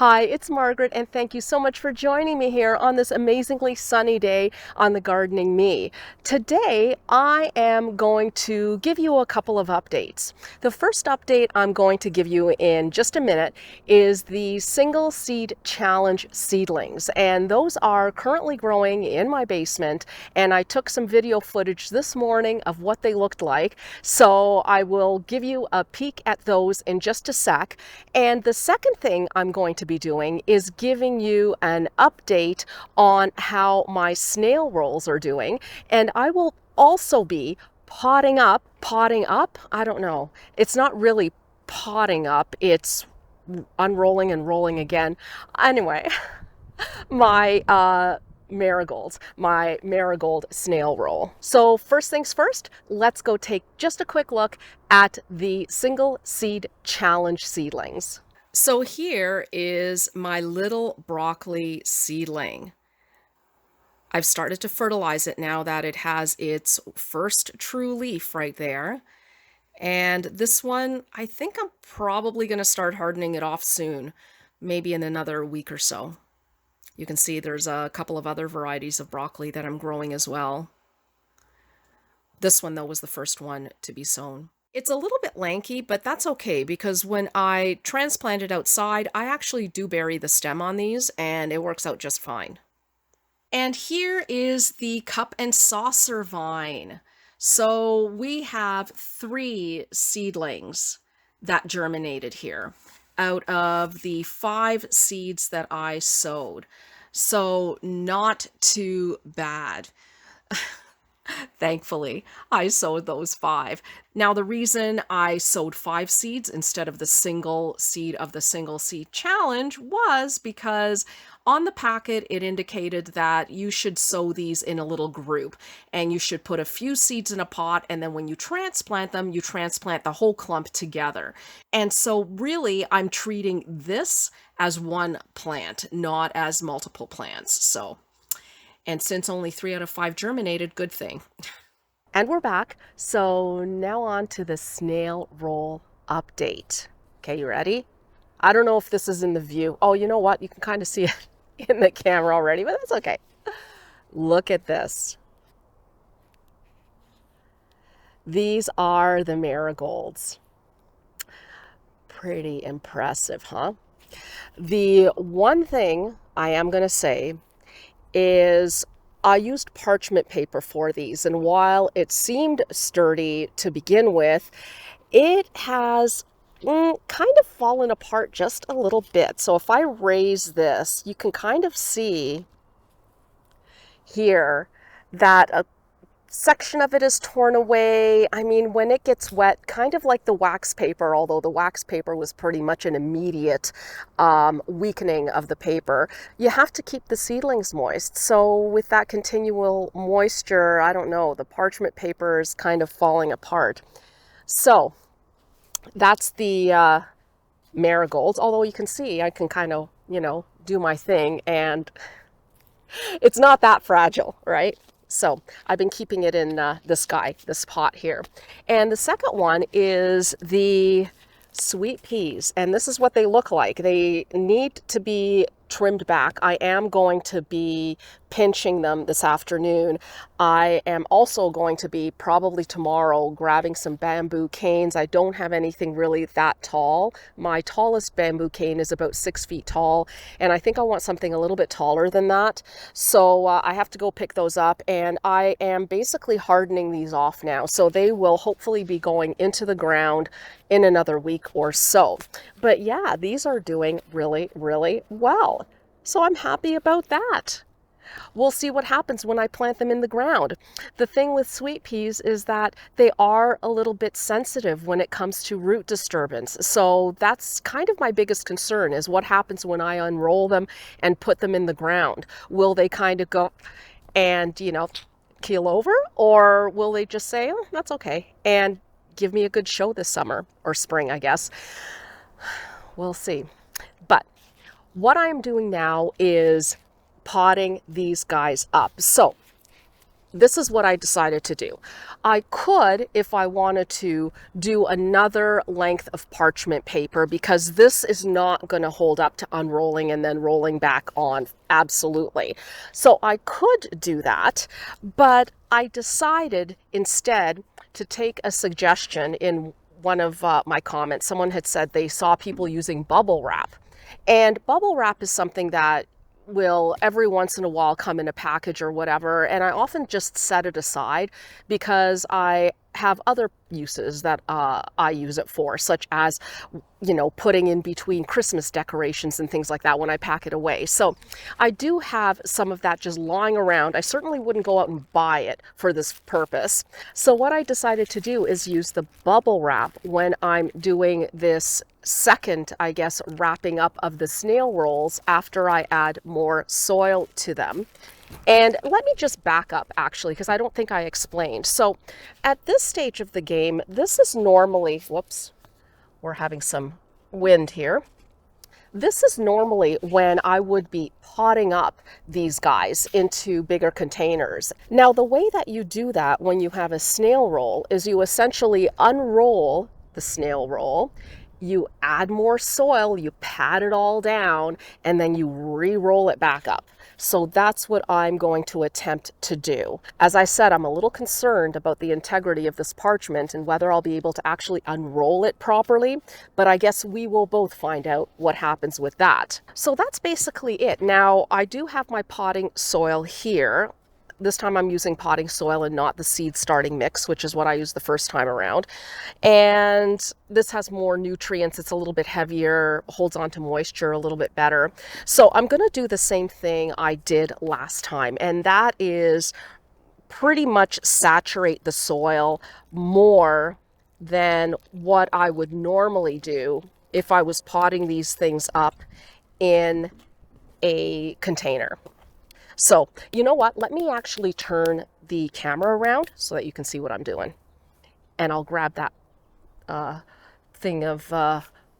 Hi, it's Margaret, and thank you so much for joining me here on this amazingly sunny day on the Gardening Me. Today, I am going to give you a couple of updates. The first update I'm going to give you in just a minute is the Single Seed Challenge seedlings, and those are currently growing in my basement, and I took some video footage this morning of what they looked like, so I will give you a peek at those in just a sec. And the second thing I'm going to be doing is giving you an update on how my snail rolls are doing. And I will also be potting up, I don't know. It's not really potting up, it's unrolling and rolling again. Anyway, my my marigold snail roll. So first things first, let's go take just a quick look at the single seed challenge seedlings. So here is my little broccoli seedling. I've started to fertilize it now that it has its first true leaf right there. And this one, I think I'm probably going to start hardening it off soon, maybe in another week or so. You can see there's a couple of other varieties of broccoli that I'm growing as well. This one, though, was the first one to be sown. It's a little bit lanky, but that's okay because when I transplant it outside, I actually do bury the stem on these and it works out just fine. And here is the cup and saucer vine. So we have 3 seedlings that germinated here out of the 5 seeds that I sowed. So not too bad. Thankfully, I sowed those 5. Now, the reason I sowed 5 seeds instead of the single seed of the single seed challenge was because on the packet, it indicated that you should sow these in a little group and you should put a few seeds in a pot. And then when you transplant them, you transplant the whole clump together. And so really, I'm treating this as one plant, not as multiple plants. And since only 3 out of 5 germinated, good thing. And we're back. So now on to the snail roll update. Okay, you ready? I don't know if this is in the view. Oh, you know what? You can kind of see it in the camera already, but that's okay. Look at this. These are the marigolds. Pretty impressive, huh? The one thing I am going to say is I used parchment paper for these, and while it seemed sturdy to begin with, it has kind of fallen apart just a little bit. So if I raise this, you can kind of see here that a section of it is torn away. I mean, when it gets wet, kind of like the wax paper, although the wax paper was pretty much an immediate weakening of the paper, you have to keep the seedlings moist. So with that continual moisture, I don't know, the parchment paper is kind of falling apart. So that's the marigolds, although you can see I can kind of, do my thing, and it's not that fragile, right? So I've been keeping it in this pot here. And the second one is the sweet peas, and this is what they look like. They need to be trimmed back. I am going to be pinching them this afternoon. I am also going to be probably tomorrow grabbing some bamboo canes. I don't have anything really that tall. My tallest bamboo cane is about 6 feet tall, and I think I want something a little bit taller than that. So I have to go pick those up, and I am basically hardening these off now. So they will hopefully be going into the ground in another week or so. But yeah, these are doing really, really well. So I'm happy about that. We'll see what happens when I plant them in the ground. The thing with sweet peas is that they are a little bit sensitive when it comes to root disturbance. So that's kind of my biggest concern, is what happens when I unroll them and put them in the ground. Will they kind of go and, keel over? Or will they just say, oh, that's okay, and give me a good show this summer or spring, I guess. We'll see. But what I'm doing now is potting these guys up. So this is what I decided to do. I could, if I wanted to, do another length of parchment paper, because this is not going to hold up to unrolling and then rolling back on. Absolutely. So I could do that, but I decided instead to take a suggestion in one of my comments. Someone had said they saw people using bubble wrap. And bubble wrap is something that will every once in a while come in a package or whatever, and I often just set it aside because I have other uses that I use it for, such as, you know, putting in between Christmas decorations and things like that when I pack it away. So I do have some of that just lying around. I certainly wouldn't go out and buy it for this purpose. So what I decided to do is use the bubble wrap when I'm doing this second, I guess, wrapping up of the snail rolls after I add more soil to them. And let me just back up, actually, because I don't think I explained. So at this stage of the game, this is normally, whoops, we're having some wind here. This is normally when I would be potting up these guys into bigger containers. Now, the way that you do that when you have a snail roll is you essentially unroll the snail roll, you add more soil, you pat it all down, and then you re-roll it back up. So that's what I'm going to attempt to do. As I said, I'm a little concerned about the integrity of this parchment and whether I'll be able to actually unroll it properly, but I guess we will both find out what happens with that. So that's basically it. Now, I do have my potting soil here. This time I'm using potting soil and not the seed starting mix, which is what I used the first time around. And this has more nutrients. It's a little bit heavier, holds on to moisture a little bit better. So I'm going to do the same thing I did last time, and that is pretty much saturate the soil more than what I would normally do if I was potting these things up in a container. So, you know what? Let me actually turn the camera around so that you can see what I'm doing. And I'll grab that thing of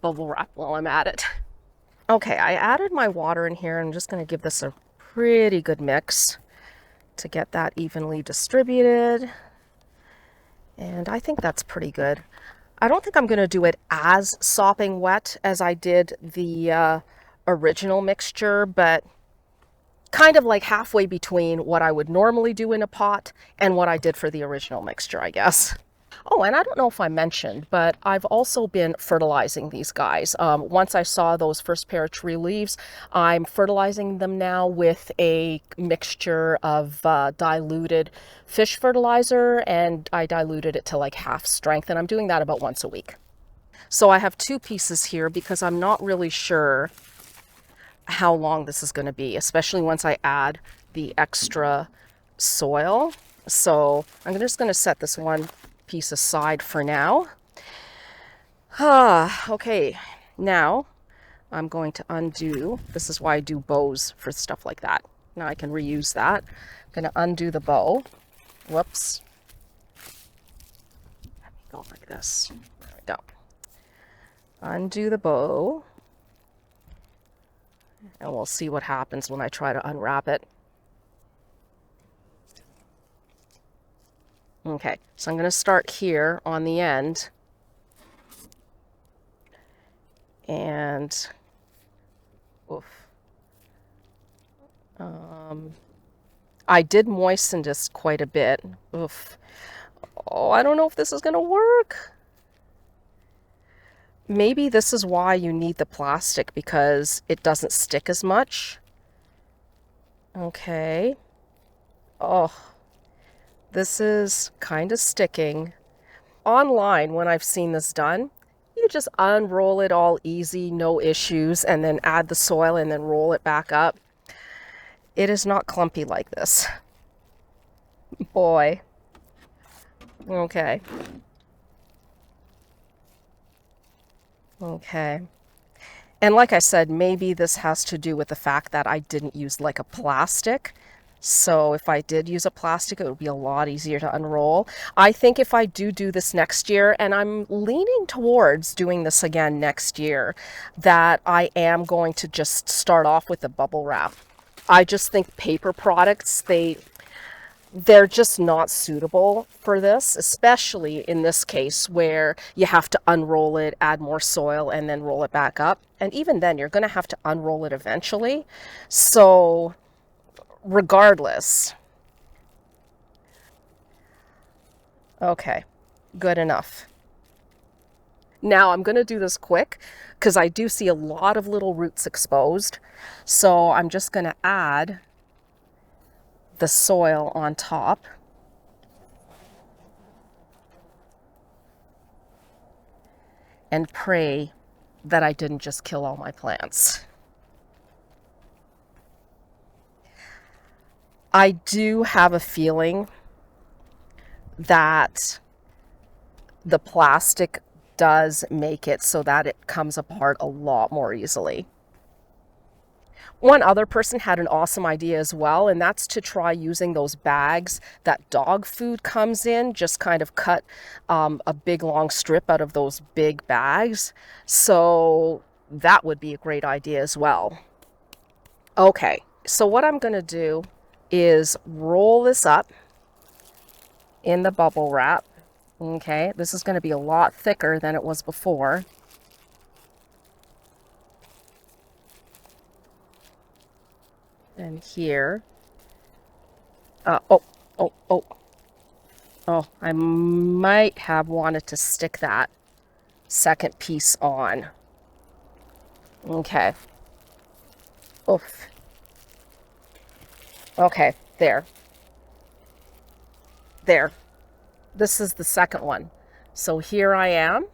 bubble wrap while I'm at it. Okay, I added my water in here. I'm just going to give this a pretty good mix to get that evenly distributed. And I think that's pretty good. I don't think I'm going to do it as sopping wet as I did the original mixture, but kind of like halfway between what I would normally do in a pot and what I did for the original mixture, I guess. Oh, and I don't know if I mentioned, but I've also been fertilizing these guys. Once I saw those first pair of tree leaves, I'm fertilizing them now with a mixture of diluted fish fertilizer, and I diluted it to like half strength, and I'm doing that about once a week. So I have two pieces here because I'm not really sure how long this is going to be, especially once I add the extra soil. So I'm just going to set this one piece aside for now. Okay, now I'm going to undo. This is why I do bows for stuff like that. Now I can reuse that. I'm going to undo the bow. Whoops. Let me go like this. There we go. Undo the bow. And we'll see what happens when I try to unwrap it. Okay, so I'm going to start here on the end. And, oof. I did moisten this quite a bit. Oof. Oh, I don't know if this is going to work. Maybe this is why you need the plastic, because it doesn't stick as much. Okay. Oh, this is kind of sticking. Online, when I've seen this done, you just unroll it all easy, no issues, and then add the soil and then roll it back up. It is not clumpy like this. Boy. Okay. Okay. And like I said, maybe this has to do with the fact that I didn't use like a plastic. So if I did use a plastic, it would be a lot easier to unroll. I think if I do this next year, and I'm leaning towards doing this again next year, that I am going to just start off with the bubble wrap. I just think paper products, they're just not suitable for this, especially in this case where you have to unroll it, add more soil, and then roll it back up. And even then, you're going to have to unroll it eventually. So regardless, okay, good enough. Now I'm going to do this quick because I do see a lot of little roots exposed. So I'm just going to add the soil on top. And pray that I didn't just kill all my plants. I do have a feeling that the plastic does make it so that it comes apart a lot more easily. One other person had an awesome idea as well, and that's to try using those bags that dog food comes in, just kind of cut a big long strip out of those big bags. So that would be a great idea as well. Okay, so what I'm going to do is roll this up in the bubble wrap. Okay, this is going to be a lot thicker than it was before. And here, oh, I might have wanted to stick that second piece on. Okay. Oof. Okay, there. There. This is the second one. So here I am.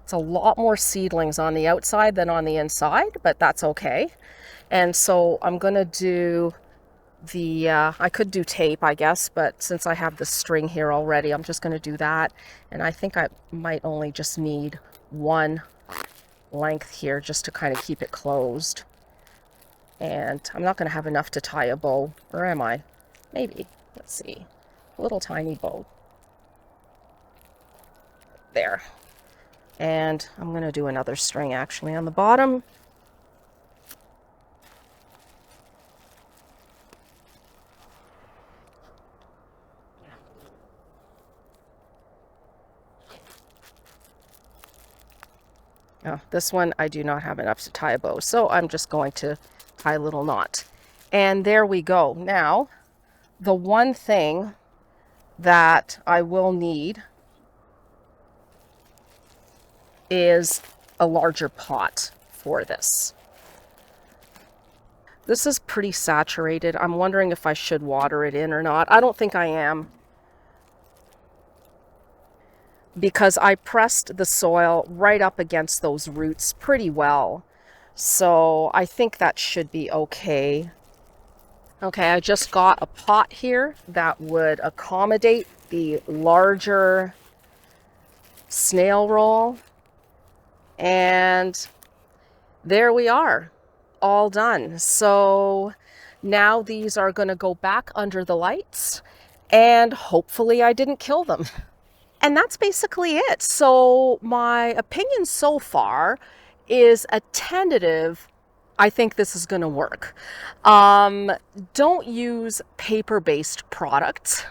It's a lot more seedlings on the outside than on the inside, but that's okay. And so I'm going to do the, I could do tape, I guess, but since I have the string here already, I'm just going to do that. And I think I might only just need one length here just to kind of keep it closed. And I'm not going to have enough to tie a bow, or am I? Maybe. Let's see. A little tiny bow. There. And I'm going to do another string actually on the bottom. Oh, this one I do not have enough to tie a bow, so I'm just going to tie a little knot. And there we go. Now, the one thing that I will need is a larger pot for this. This is pretty saturated. I'm wondering if I should water it in or not. I don't think I am, because I pressed the soil right up against those roots pretty well. So I think that should be okay. Okay, I just got a pot here that would accommodate the larger snail roll. And there we are, all done. So now these are going to go back under the lights, and hopefully I didn't kill them. And that's basically it. So my opinion so far is a tentative, I think this is going to work. Don't use paper-based products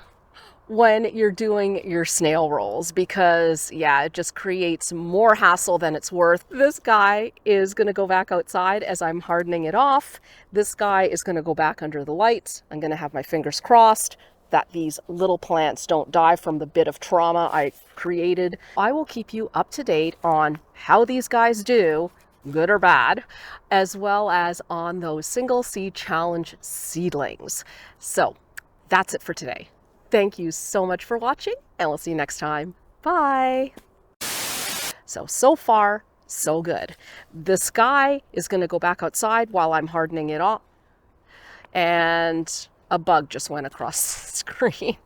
when you're doing your snail rolls, because yeah, it just creates more hassle than it's worth. This guy is going to go back outside as I'm hardening it off. This guy is going to go back under the lights. I'm going to have my fingers crossed that these little plants don't die from the bit of trauma I created. I will keep you up to date on how these guys do, good or bad, as well as on those single seed challenge seedlings. So that's it for today. Thank you so much for watching, and we'll see you next time. Bye. So far, so good. This guy is going to go back outside while I'm hardening it off. And a bug just went across the screen.